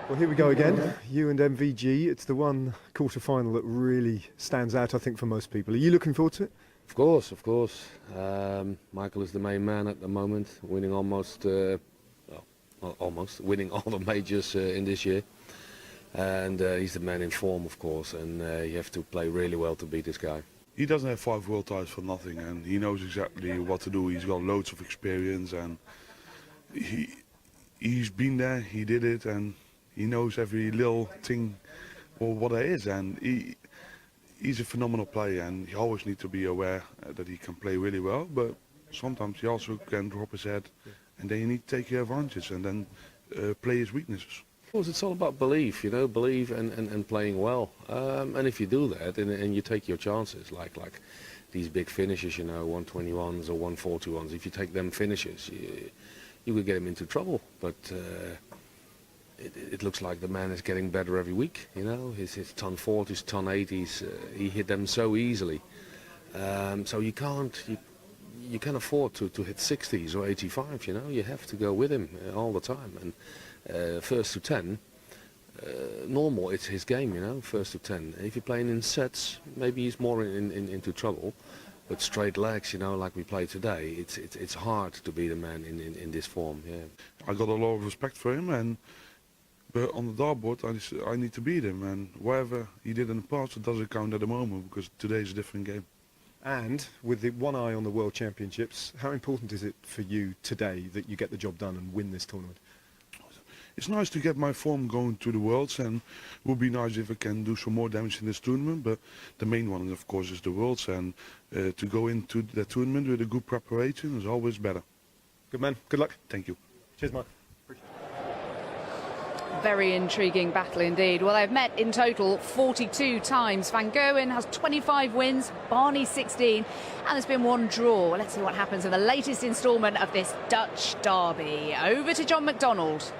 Well, here we go again. You and MVG. It's the one quarter-final that really stands out, I think, for most people. Are you looking forward to it? Of course, of course. Michael is the main man at the moment, winning almost winning all the majors in this year. And he's the man in form, of course, and you have to play really well to beat this guy. He doesn't have 5 world titles for nothing, and he knows exactly what to do. He's got loads of experience, and he's been there, he did it, and he knows every little thing or what it is, and he's a phenomenal player, and you always need to be aware that he can play really well, but sometimes he also can drop his head, and then you need to take your advantage and then play his weaknesses. Of course, it's all about belief, you know, believe and playing well. And if you do that and you take your chances, like these big finishes, you know, 121s or 141s, if you take them finishes, you could get him into trouble. But it looks like the man is getting better every week, you know. His ton 40s, ton 80s, he hit them so easily. So you can't afford to hit 60s or 85s, you know. You have to go with him all the time. And first to 10, normal, it's his game, you know, first to 10. If you're playing in sets, maybe he's more into trouble. But straight legs, you know, like we play today, it's hard to beat a man in this form, yeah. I got a lot of respect for him, but on the dartboard I need to beat him, and whatever he did in the past, it doesn't count at the moment, because today's a different game. And with the one eye on the World Championships, how important is it for you today that you get the job done and win this tournament? It's nice to get my form going to the Worlds, and it would be nice if I can do some more damage in this tournament, but the main one, of course, is the Worlds, and to go into the tournament with a good preparation is always better. Good man. Good luck. Thank you. Cheers, Mike. Very intriguing battle indeed. Well, they've met in total 42 times. Van Gerwen has 25 wins, Barney 16, and there's been one draw. Let's see what happens in the latest instalment of this Dutch derby. Over to John McDonald.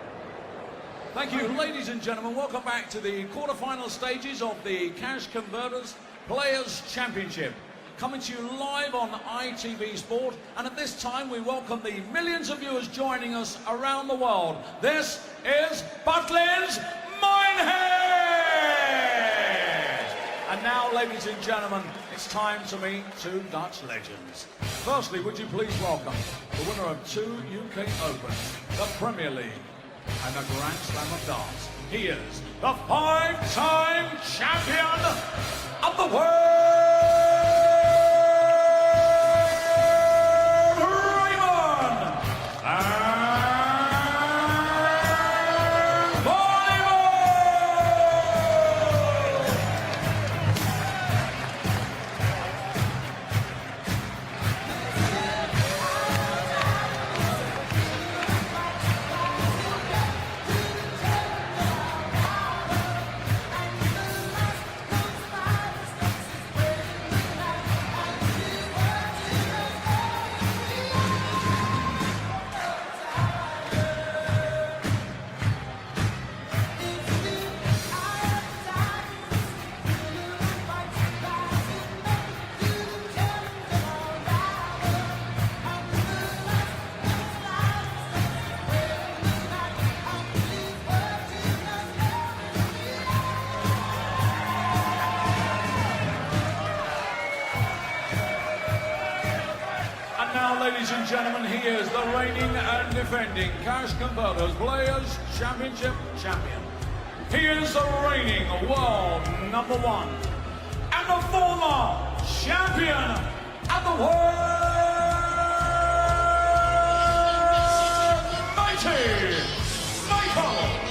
Thank you, ladies and gentlemen. Welcome back to the quarter-final stages of the Cash Converters Players Championship. Coming to you live on ITV Sport, and at this time we welcome the millions of viewers joining us around the world. This is Butlins Minehead! And now, ladies and gentlemen, it's time to meet 2 Dutch legends. Firstly, would you please welcome the winner of 2 UK Opens, the Premier League, and the Grand Slam of Darts. He is the 5-time champion of the world, Raymond! And ladies and gentlemen, he is the reigning and defending Cash Converters Players Championship champion. He is the reigning world #1 and the former champion of the world, mighty Michael.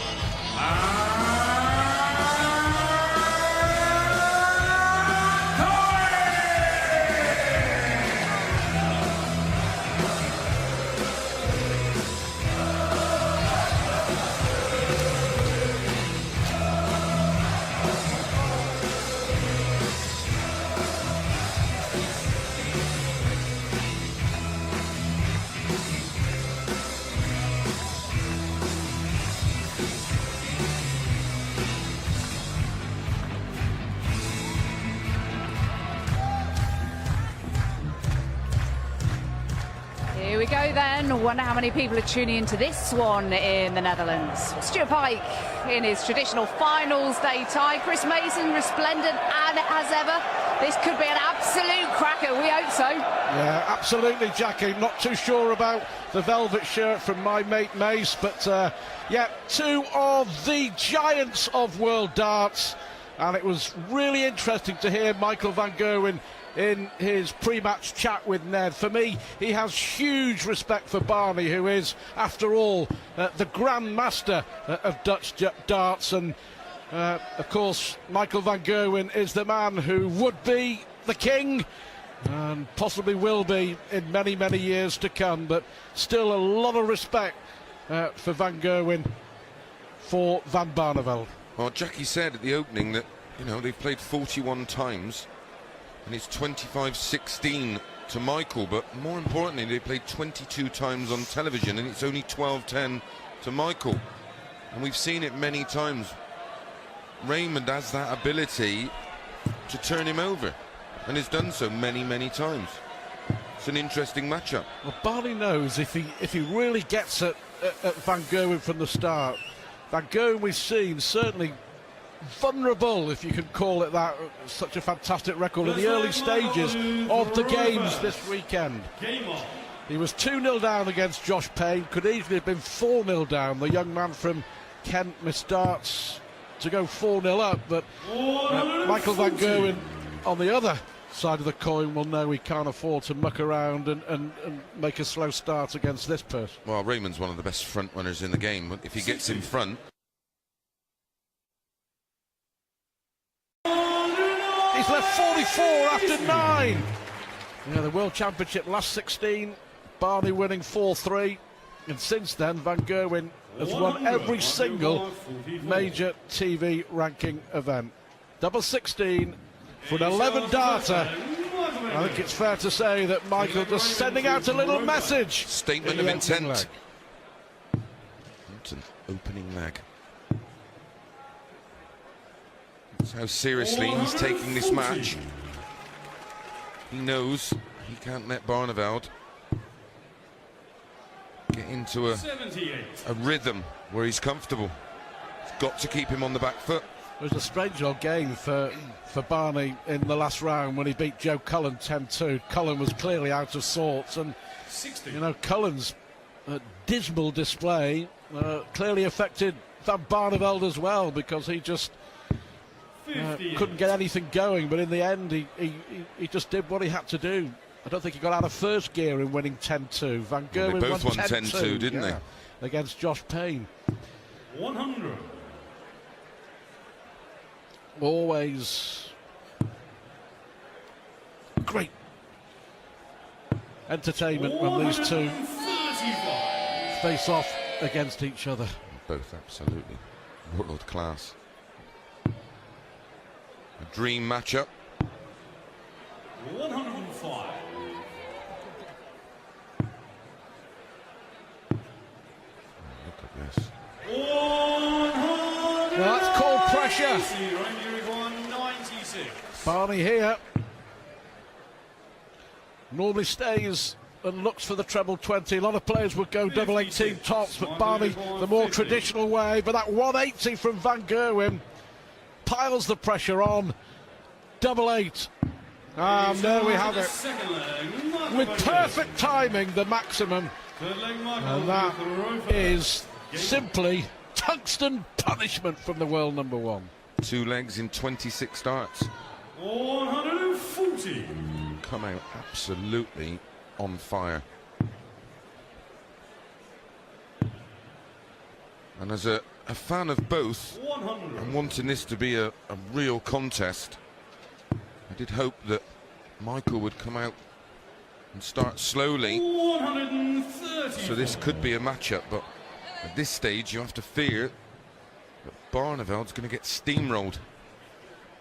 Gerwen. Wonder how many people are tuning into this one in the Netherlands. Stuart Pike in his traditional finals day tie. Chris Mason resplendent and as ever. This could be an absolute cracker. We hope so. Yeah, absolutely, Jackie. Not too sure about the velvet shirt from my mate Mace, but yeah, two of the giants of world darts. And it was really interesting to hear Michael van Gerwen in his pre-match chat with Ned. For me, he has huge respect for Barney, who is, after all, the Grand Master of Dutch darts. And, of course, Michael van Gerwen is the man who would be the king and possibly will be in many, many years to come. But still a lot of respect for van Gerwen for Van Barneveld. Well, Jackie said at the opening that, you know, they've played 41 times and it's 25-16 to Michael, but more importantly, they played 22 times on television and it's only 12-10 to Michael. And we've seen it many times. Raymond has that ability to turn him over and has done so many, many times. It's an interesting matchup. Well, Barney knows if he really gets at Van Gerwen from the start. Van Gerwen, we've seen, certainly vulnerable, if you can call it that. Such a fantastic record in the early stages of the games this weekend. He was 2-0 down against Josh Payne, could easily have been 4-0 down. The young man from Kent missed darts to go 4-0 up, but Michael van Gerwen on the other side of the coin will know he can't afford to muck around and make a slow start against this person. Well, Raymond's one of the best front runners in the game, but if he gets in front... He's left 44 after 9. Yeah, the World Championship last 16, Barney winning 4-3, and since then Van Gerwen has won every single major TV ranking event. Double 16 for an 11 darter. I think it's fair to say that Michael just sending out a little message. Statement of intent. It's an opening leg. That's how seriously he's taking this match. He knows he can't let Barneveld get into a rhythm where he's comfortable. He's got to keep him on the back foot. It was a strange old game for Barney in the last round when he beat Joe Cullen 10-2. Cullen was clearly out of sorts, and you know, Cullen's dismal display clearly affected Van Barneveld as well, because he just couldn't get anything going. But in the end, he just did what he had to do. I don't think he got out of first gear in winning 10-2. Van Gerwen Well, they both won 10-2, didn't they? Against Josh Payne. 100. Always great entertainment when these two face off against each other. Both absolutely world class. A dream matchup. 105. Look at this. Well, that's called pressure. Barney here normally stays and looks for the treble 20. A lot of players would go double 18 tops, but Barney the more traditional way. But that 180 from Van Gerwen piles the pressure on. Double 8. And there we have it. With perfect timing, the maximum. And that is simply tungsten punishment from the world number one. 2 legs in 26 starts. 140. Come out absolutely on fire. And as a fan of both, and wanting this to be a real contest, I did hope that Michael would come out and start slowly. 130. So this could be a matchup, but at this stage you have to fear that Barneveld's going to get steamrolled.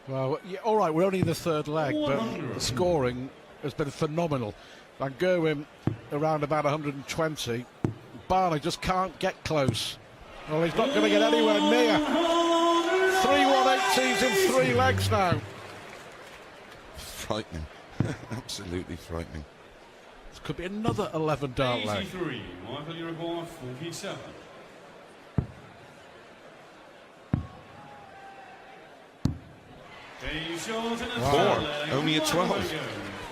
Well, yeah, all right, we're only in the third leg, but the scoring has been phenomenal. Van Gerwen around about 120. Barney just can't get close. Well, he's not going to get anywhere near. 3 180s in 3 legs now. Frightening. Absolutely frightening. This could be another 11 dart leg. 83, Michael, you require 47. Four, only a 12.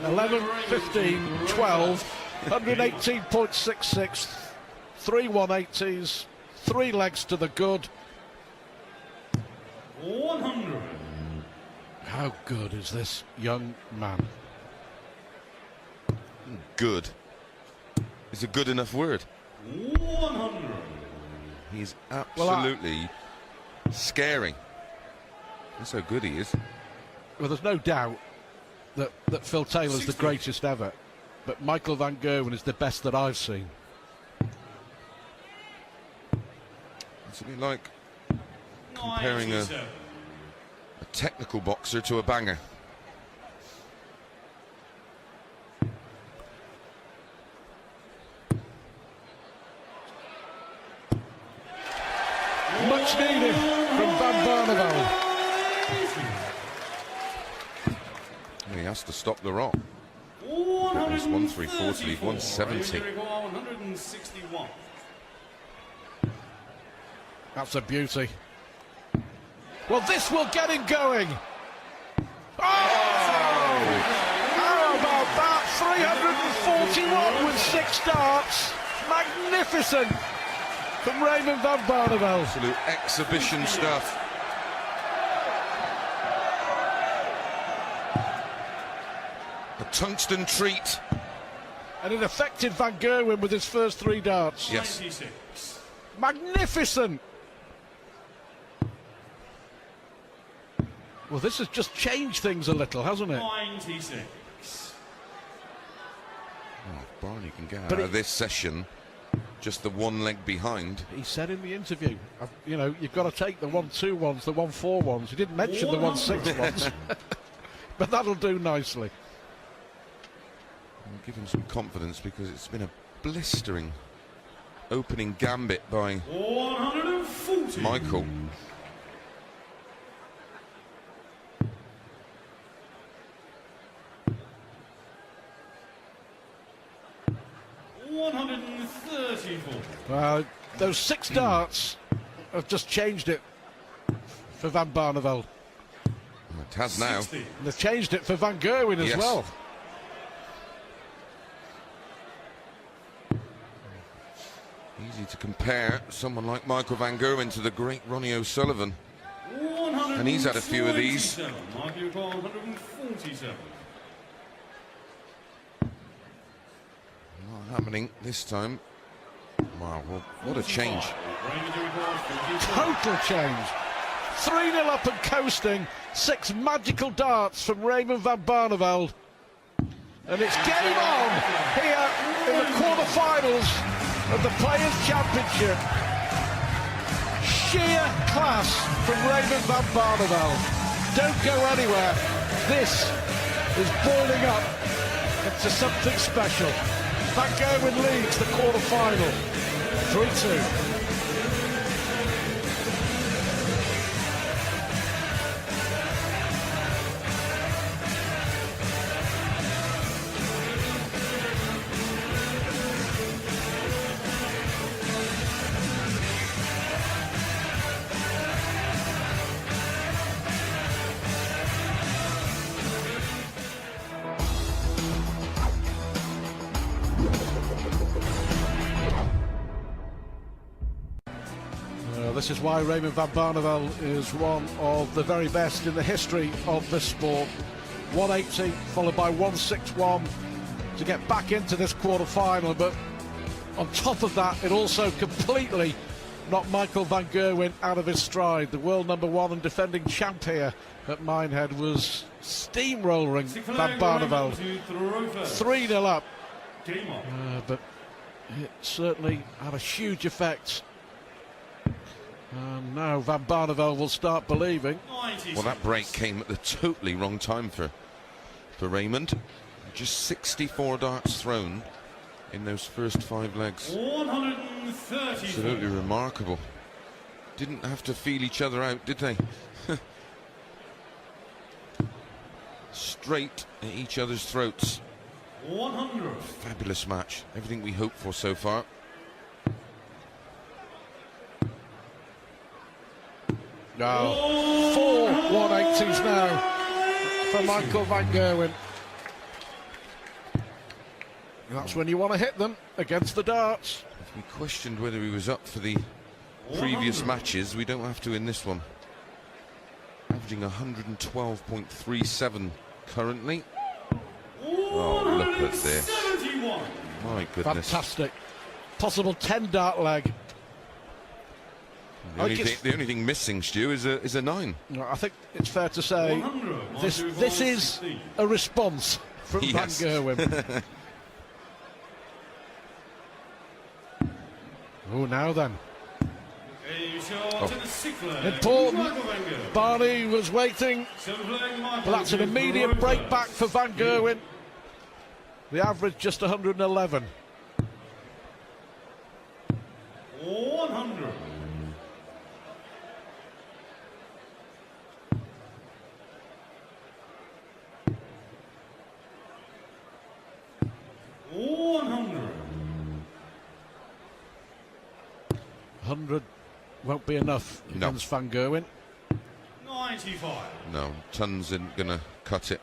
11, 15, 12, 118.66, 3 180s, 3 legs to the good. 100. How good is this young man? Good is a good enough word. 100. He's absolutely scary. That's how good he is. Well, there's no doubt that Phil Taylor's the greatest ever, but Michael van Gerwen is the best that I've seen. It's a bit like comparing a technical boxer to a banger. Much needed from Van Barneveld. He has to stop the rock. It's 1/3/4, leave 170. 161. That's a beauty. Well, this will get him going. Oh! How about that? 341 with 6 darts. Magnificent from Raymond van Barneveld. Absolute exhibition stuff. A tungsten treat. And it affected Van Gerwen with his first 3 darts. Yes. 96. Magnificent. Well, this has just changed things a little, hasn't it? 96. Oh, Barney can get But out of this session just the 1 leg behind. He said in the interview, you know, you've got to take the 1-2 ones, the 1-4 ones. He didn't mention the 1-6 ones. But that'll do nicely. I'll give him some confidence because it's been a blistering opening gambit by 140. Michael. Those 6 darts have just changed it for Van Barneveld. It has now. 60. And they've changed it for Van Gerwen as Yes. well. Easy to compare someone like Michael van Gerwen to the great Ronnie O'Sullivan. And he's had a few of these. 147. Not happening this time. Wow, well, what a change. Total change. 3-0 up and coasting. 6 magical darts from Raymond van Barneveld. And it's game on here in the quarterfinals of the Players' Championship. Sheer class from Raymond van Barneveld. Don't go anywhere. This is boiling up into something special. Van Gerwen leads the quarterfinal 3-2. This is why Raymond van Barneveld is one of the very best in the history of this sport. 180 followed by 161 to get back into this quarter-final, but on top of that it also completely knocked Michael van Gerwen out of his stride. The world #1 and defending champ here at Minehead was steamrolling van Barneveld. 3-0 up, but it certainly had a huge effect. And now Van Barneveld will start believing. Well, that break came at the totally wrong time for Raymond. Just 64 darts thrown in those first 5 legs. 130. Absolutely remarkable. Didn't have to feel each other out, did they? Straight at each other's throats. 100. Fabulous match. Everything we hoped for so far. No. 4 180s now for Michael van Gerwen. That's when you want to hit them against the darts. If we questioned whether he was up for the previous matches, we don't have to in this one. Averaging 112.37 currently. Oh, look at this. 71. My goodness. Fantastic. Possible 10 dart leg. The only thing missing, Stu, is a 9. No, I think it's fair to say 100. this is a response from Yes. Van Gerwen. Oh, now then. A shot to the sixth leg. Important. Michael van Gerwen. Barney was waiting, Seventh leg, Michael but that's an to immediate throw break first. back for Van Gerwen. The average just 111. 100. 100 won't be enough No. against Van Gerwen. 95. No, tons isn't going to cut it.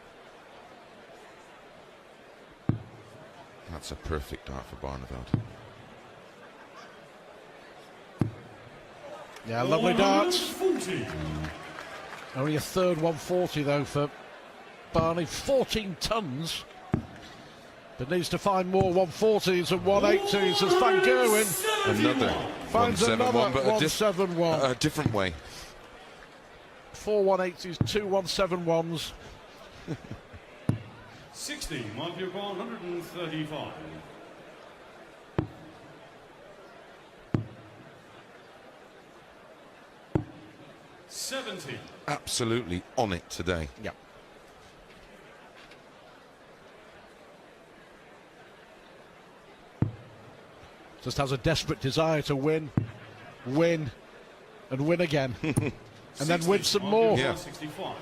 That's a perfect dart for Barneveld. Yeah, lovely darts. 140. Only a third 140 though for Barney. 14 tons. But needs to find more 140s and 180s as Van Gerwen Another finds another 171, but 171. a different way. 4 180s, 2 171s. 60. Michael 135. $70. Absolutely on it today. Yeah. Just has a desperate desire to win, and win again. And then win some more. Yeah. 65.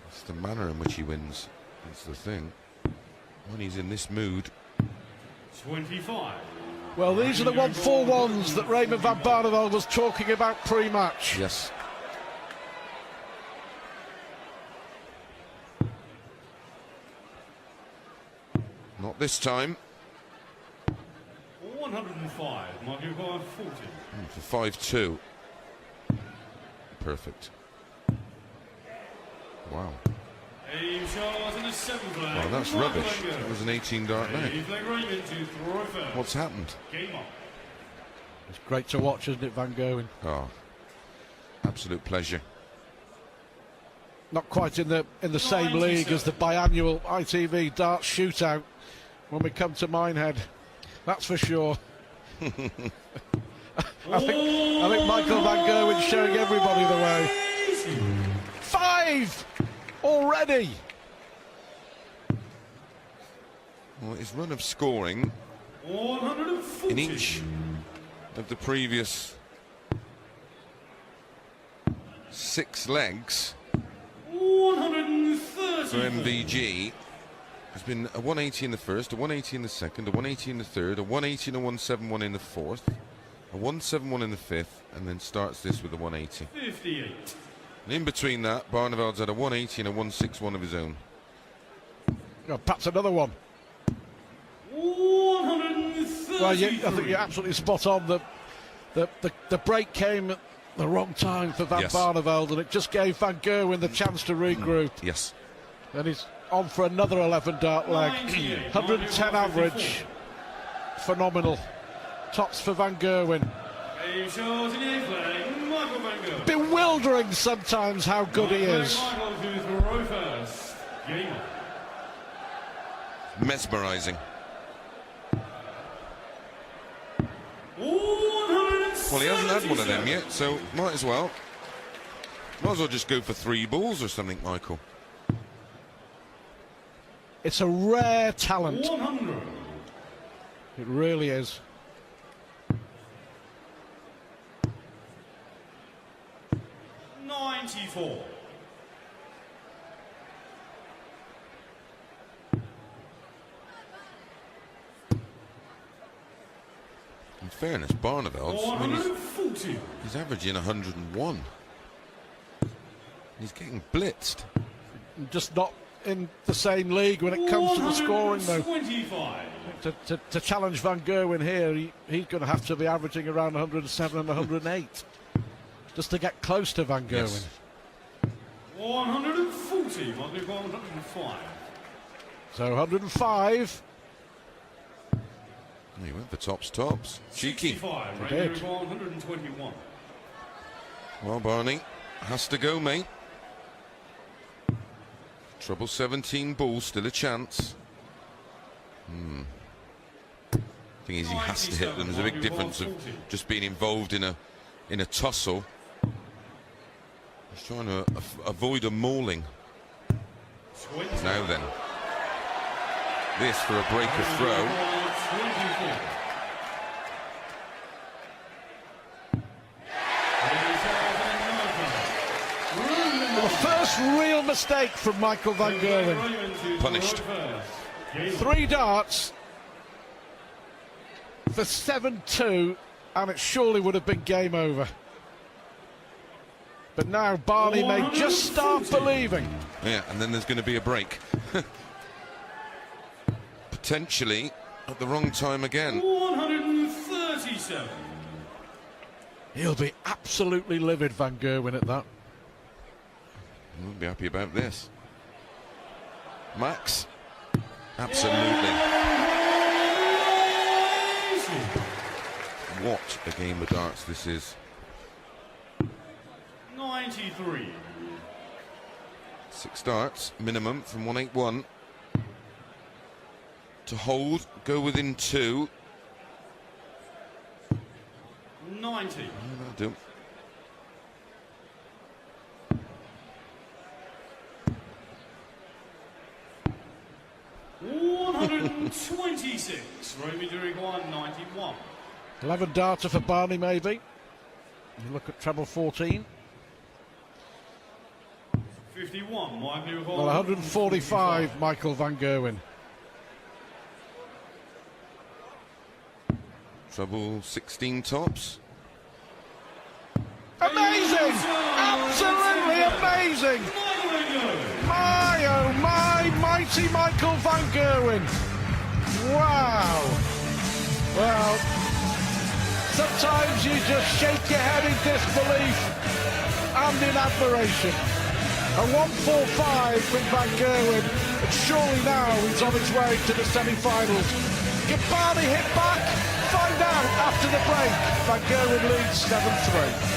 It's the manner in which he wins. That's the thing. When he's in this mood. 25. Well, these are the 141s that Raymond van Barneveld was talking about pre-match. Yes. Not this time. 105. Michael 40. For 5-2. Perfect. Wow. A shot in the seventh leg. Well, that's Michael rubbish. van Gerwen. That was an 18-dart night. Eighth leg Raymond to throw first. What's happened? Game on. It's great to watch, isn't it, Van Gerwen? Oh, absolute pleasure. Not quite in the same league as the biannual ITV Darts Shootout when we come to Minehead. That's for sure. I think Michael van Gerwen's showing everybody the way. 5 already. Well, his run of scoring 140. in each of the previous 6 legs 130. for MVG has been a 180 in the first, a 180 in the second, a 180 in the third, a 180 and a 171 in the fourth, a 171 in the fifth, and then starts this with a 180. 58. And in between that, Barneveld's had a 180 and a 161 of his own. Oh, perhaps another one. 130. Well, I think you're absolutely spot on. The break came at the wrong time for Van Yes. Barneveld, and it just gave Van Gerwen the chance to regroup. Yes. And he's on for another 11 dart leg. 98. 110 average. Phenomenal. Tops for Van Gerwen. A shot in the eighth leg. Michael van Gerwen. Bewildering sometimes how good he is. Michael to throw first. Game on. Mesmerising. 170. Well, he hasn't had one of them yet, so might as well. Might as well just go for 3 balls or something, Michael. It's a rare talent. 100. It really is. In fairness, Barneveld, I mean, 140. he's averaging 101. He's getting blitzed. Just not in the same league when it comes to the scoring, though. 125. To challenge Van Gerwen here, he's going to have to be averaging around 107 and 108 just to get close to Van Gerwen. Yes. 140. Might be 105. So 105. He went for tops. Cheeky. 65. He Raymond did. 121. Well, Barney has to go, mate. Trouble 17 ball, still a chance. Thing is, he has to hit them. There's a big difference of just being involved in a tussle. He's trying to avoid a mauling. Now then, this for a break of throw. 24. The first real mistake from Michael Van Gerwen. Punished. 3 darts for 7-2, and it surely would have been game over. But now Barney may just start believing. Yeah, and then there's going to be a break. Potentially at the wrong time again. 137. He'll be absolutely livid, Van Gerwen, at that. He won't be happy about this. Max? Absolutely. What a game of darts this is. 93. 6 darts, minimum from 181. To hold, go within 2. 90. That'll do. $126. Raymond doing 191. 11 darter for Barney, maybe. You look at treble 14. 51. Michael Well, 145, Michael Van Gerwen. Trouble 16 tops. Amazing! Absolutely amazing! My, oh my, mighty Michael Van Gerwen. Wow. Well, sometimes you just shake your head in disbelief and in admiration. A 145 from Van Gerwen, and surely now he's on his way to the semi-finals. Can Barney hit back? Find out after the break. Van Gerwen leads 7-3.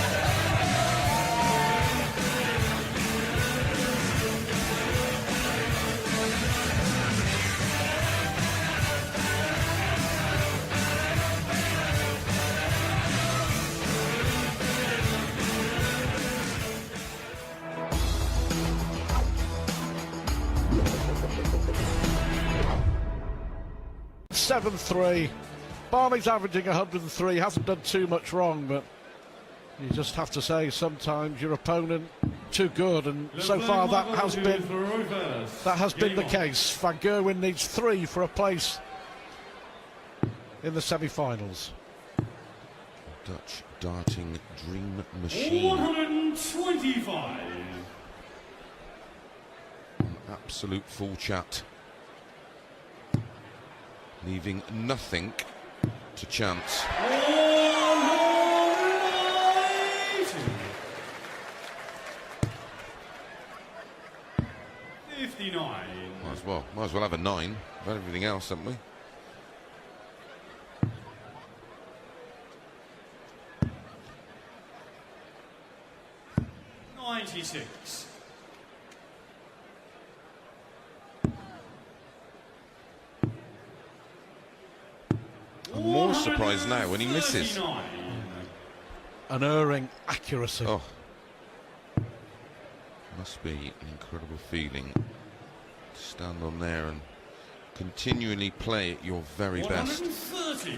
Barney's averaging 103, hasn't done too much wrong, but you just have to say sometimes your opponent too good, and so far that has been the case. Van Gerwen needs 3 for a place in the semi-finals. Dutch darting dream machine. 125. An absolute full chat. Leaving nothing to chance. 59. Might as well have a 9 about everything else, haven't we? $96. I'm more surprised now when he misses. An erring accuracy. Oh, must be an incredible feeling to stand on there and continually play at your very best. 130.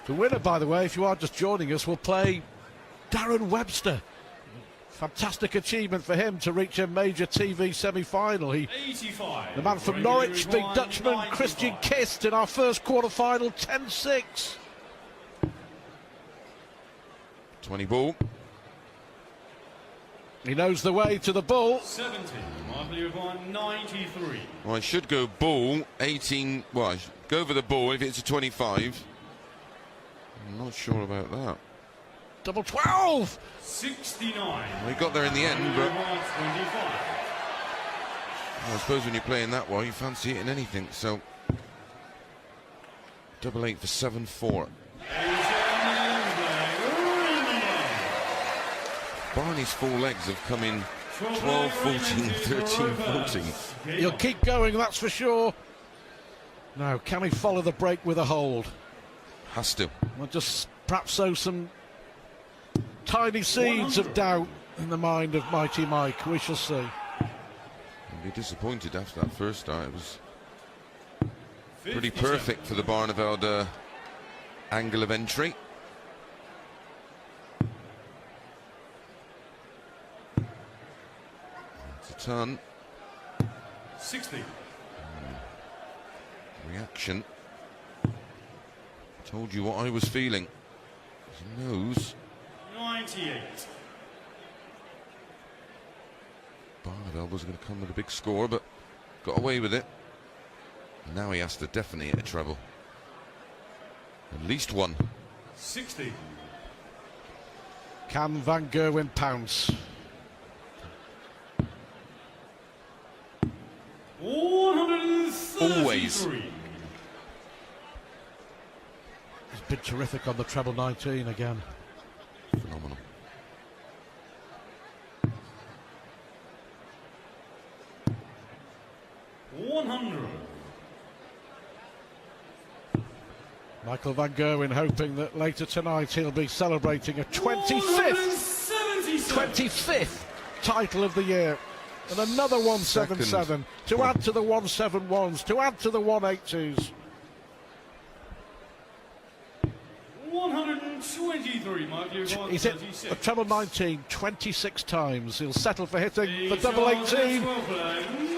The winner, by the way, if you are just joining us, will play Darren Webster. Fantastic achievement for him to reach a major TV semi-final. 85. The man from Norwich beat Dutchman Christian Kist in our first quarter-final 10-6. 20 ball. He knows the way to the bull. 70. Michael Gerwen, 93. Well, I should go ball, 18. Well, I should go for the ball if it's a 25. I'm not sure about that. Double 12. 69. Well, he got there in the end, but Gerwen, 25. I suppose when you're playing that way, you fancy hitting anything. So, double 8 for 7-4. Barney's 4 legs have come in 12, 14, 13, 14. He'll keep going, that's for sure. Now, can he follow the break with a hold? Has to. Well, just perhaps sow some tiny seeds of doubt in the mind of Mighty Mike. We shall see. I'd be disappointed after that first start. It was pretty perfect for the Barneveld angle of entry. It's a ton. 60. Reaction. Told you what I was feeling. He knows. 98. Barneveld was going to come with a big score, but got away with it. And now he has to definitely hit a treble. At least one. 60. Can Van Gerwen pounce? 133. Always. He's been terrific on the treble 19 again. Phenomenal. Michael Van Gerwen hoping that later tonight he'll be celebrating a 25th title of the year. And another 177 to add to the 171s, to add to the 182s. 123, Michael. He's hit a treble 19 26 times. He'll settle for hitting the double 18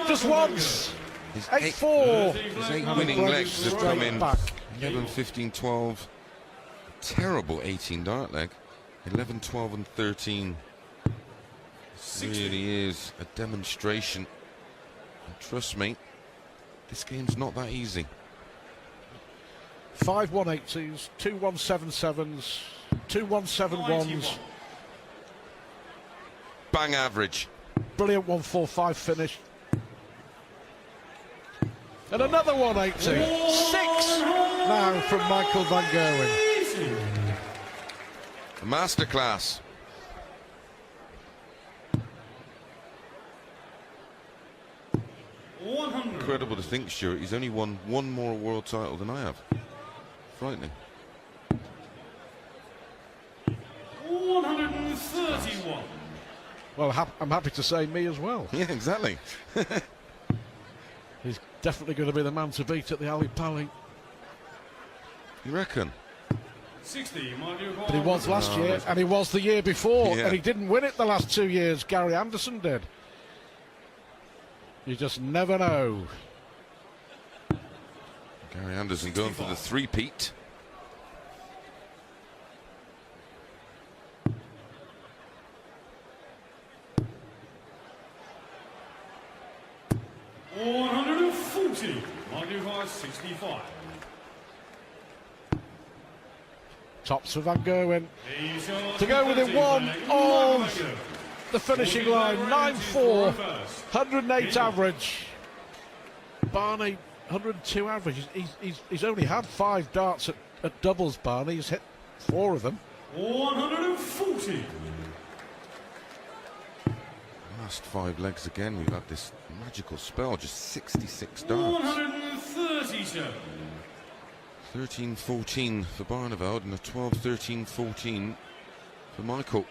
just once. 8-4. His 8 winning legs have come in. 11, 15, 12. Terrible 18 dart leg. 11, 12 and 13. Really is a demonstration. And trust me, this game's not that easy. 5 182s, 2 177s, 2 171s. Bang average. Brilliant 145 finish. And another 180. 6 now from Michael Van Gerwen. A masterclass. Incredible to think, Stuart, he's only won one more world title than I have. Frightening. 131. Well, I'm happy to say me as well. Yeah, exactly. He's definitely going to be the man to beat at the Ali Pali. You reckon? 60, But he was last year, and he was the year before, Yeah. and he didn't win it the last 2 years. Gary Anderson did. You just never know. Gary Anderson going for the three-peat. Michael 65. Tops for Van Gerwen. To go within one of the finishing line. 9-4, 108 average. Barney, 102 average. He's only had 5 darts at doubles, Barney. He's hit 4 of them. 140. Last 5 legs again. We've had this magical spell. Just 66 darts. 137. 13-14 for Barneveld and a 12-13-14 for Michael.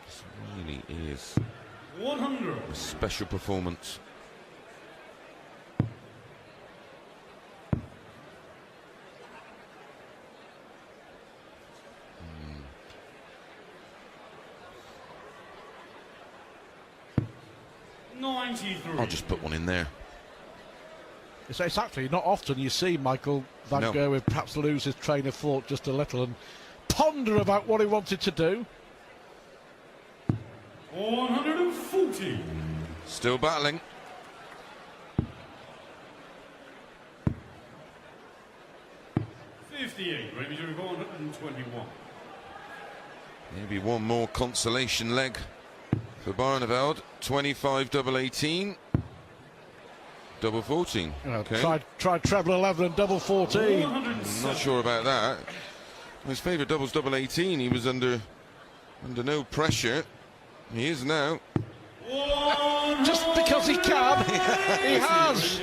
This really is 100. a special performance. I'll just put one in there. It's actually not often you see Michael Van Gerwen perhaps lose his train of thought just a little and ponder about what he wanted to do. 140. Still battling. Raymond 121. Maybe one more consolation leg for Barneveld. 25 double 18. Double 14. Okay. Tried treble 11 and double 14. I'm not sure about that. His favourite double's double 18. He was under no pressure. He is now. Just because he can. He has.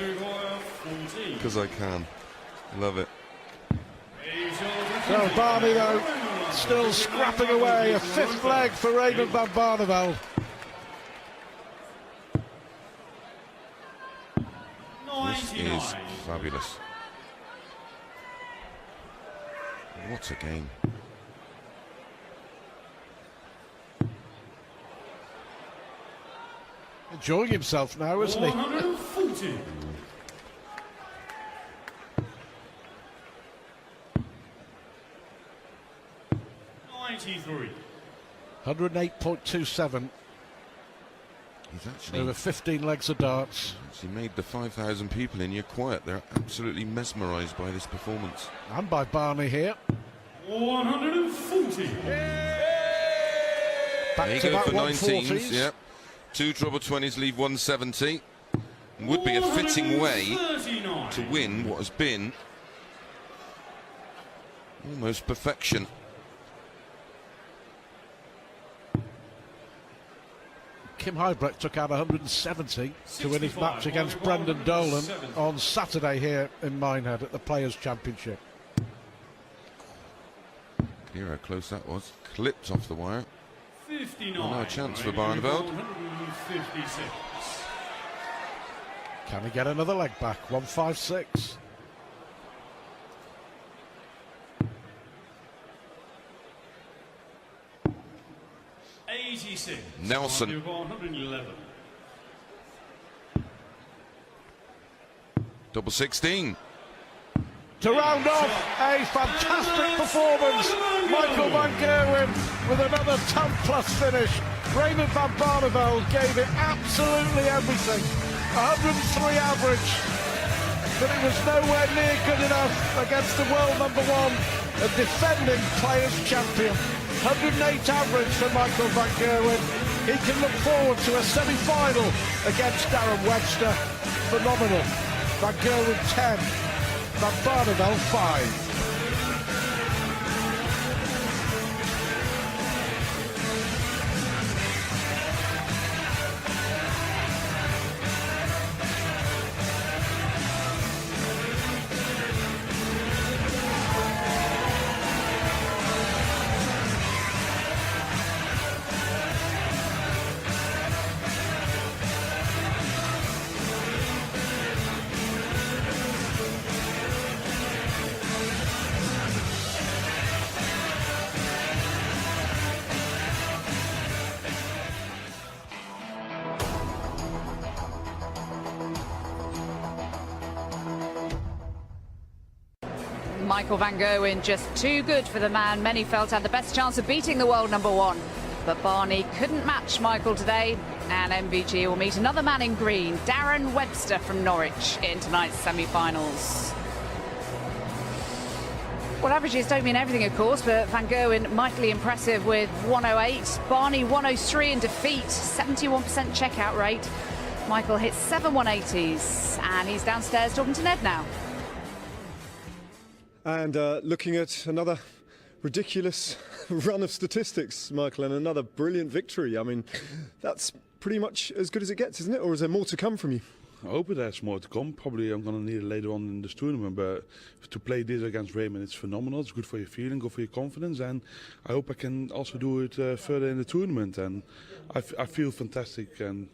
Because I can. Love it. Well, Barney, though, still scrapping away. A fifth leg for Raymond van Barneveld. This is fabulous. What a game. Enjoying himself now, isn't he? 140. $93. 108.27. He's actually Over 15 legs of darts. He made the 5,000 people in here quiet. They're absolutely mesmerised by this performance. And by Barney here. 140. Back to go back for 19s. 140s. Yep. 2 treble 20s leave 170. Would be a fitting way to win what has been almost perfection. Kim Hybrecht took out 170 to win his match against Brendan Dolan on Saturday here in Minehead at the Players' Championship. Hear how close that was. Clipped off the wire. 59. No chance for Barneveld. 156. Can he get another leg back? 156. Nelson. 111. Double 16. To round off a fantastic performance, Michael van Gerwen with another 10+ finish. Raymond van Barneveld gave it absolutely everything. 103 average, but it was nowhere near good enough against the world #1 and defending Players Champion. 108 average for Michael van Gerwen. He can look forward to a semi-final against Darren Webster. Phenomenal. Van Gerwen 10. Van Barneveld 5. Michael van Gerwen just too good for the man many felt had the best chance of beating the world #1. But Barney couldn't match Michael today, and MVG will meet another man in green, Darren Webster from Norwich, in tonight's semi-finals. Well, averages don't mean everything, of course, but Van Gerwen mightily impressive with 108. Barney 103 in defeat, 71% checkout rate. Michael hit 7 180s, and he's downstairs talking to Ned now. And looking at another ridiculous run of statistics, Michael, and another brilliant victory. I mean, that's pretty much as good as it gets, isn't it? Or is there more to come from you? I hope there's more to come. Probably I'm going to need it later on in this tournament, but to play this against Raymond, it's phenomenal. It's good for your feeling, good for your confidence, and I hope I can also do it further in the tournament. And I feel fantastic, and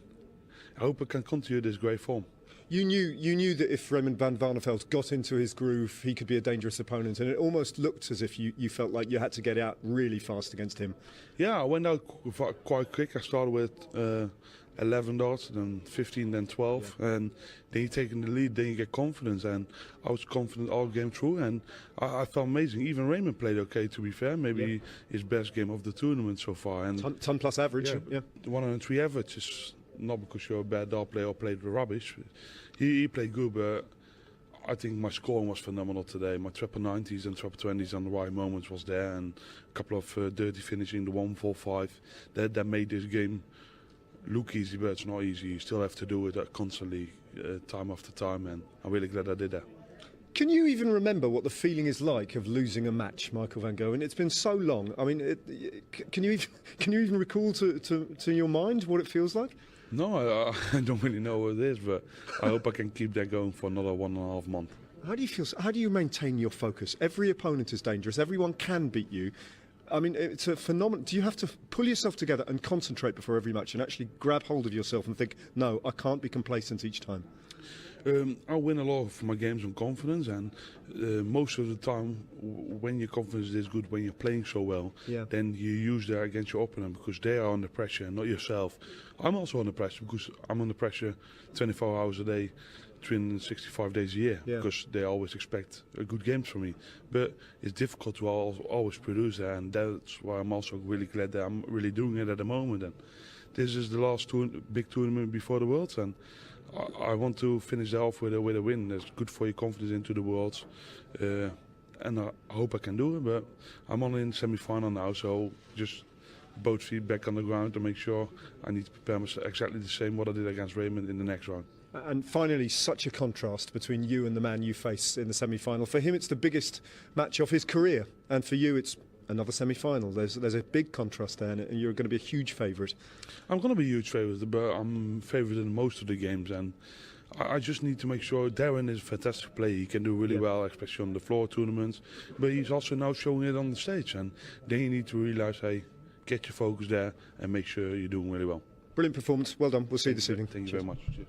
I hope I can continue this great form. You knew that if Raymond van Barneveld got into his groove, he could be a dangerous opponent, and it almost looked as if you felt like you had to get out really fast against him. Yeah, I went out quite quick. I started with 11 darts, then 15, then 12, and then you take in the lead, then you get confidence, and I was confident all game through, and I felt amazing. Even Raymond played okay, to be fair, maybe his best game of the tournament so far. And ton plus average, the 103 average is not because you're a bad dart player or played rubbish. He played good, but I think my scoring was phenomenal today. My triple 90s and triple 20s on the right moments was there, and a couple of dirty finishing, the 1-4-5, that made this game look easy, but it's not easy. You still have to do it constantly, time after time, and I'm really glad I did that. Can you even remember what the feeling is like of losing a match, Michael van Gerwen? It's been so long. I mean, can you even recall to your mind what it feels like? No, I don't really know what it is, but I hope I can keep that going for another 1.5 months. How do you feel? How do you maintain your focus? Every opponent is dangerous. Everyone can beat you. I mean, it's a phenomenon. Do you have to pull yourself together and concentrate before every match and actually grab hold of yourself and think, no, I can't be complacent each time? I win a lot of my games on confidence, and most of the time when your confidence is good, when you're playing so well, then you use that against your opponent because they are under pressure and not yourself. I'm also under pressure because I'm under pressure 24 hours a day, 365 days a year, because they always expect a good games from me. But it's difficult to always produce that, and that's why I'm also really glad that I'm really doing it at the moment. And this is the last big tournament before the Worlds, and I want to finish that off with a win. That's good for your confidence into the Worlds, and I hope I can do it. But I'm only in semi-final now, so just both feet back on the ground to make sure I need to prepare myself exactly the same what I did against Raymond in the next round. And finally, such a contrast between you and the man you face in the semi-final. For him, it's the biggest match of his career, and for you, it's another semi-final. There's a big contrast there, and you're going to be a huge favourite. I'm going to be a huge favourite, but I'm favourite in most of the games, and I just need to make sure. Darren is a fantastic player. He can do really well, especially on the floor tournaments, but he's also now showing it on the stage, and then you need to realise, hey, get your focus there and make sure you're doing really well. Brilliant performance. Well done. We'll see you this evening. Thank you very much. Cheers.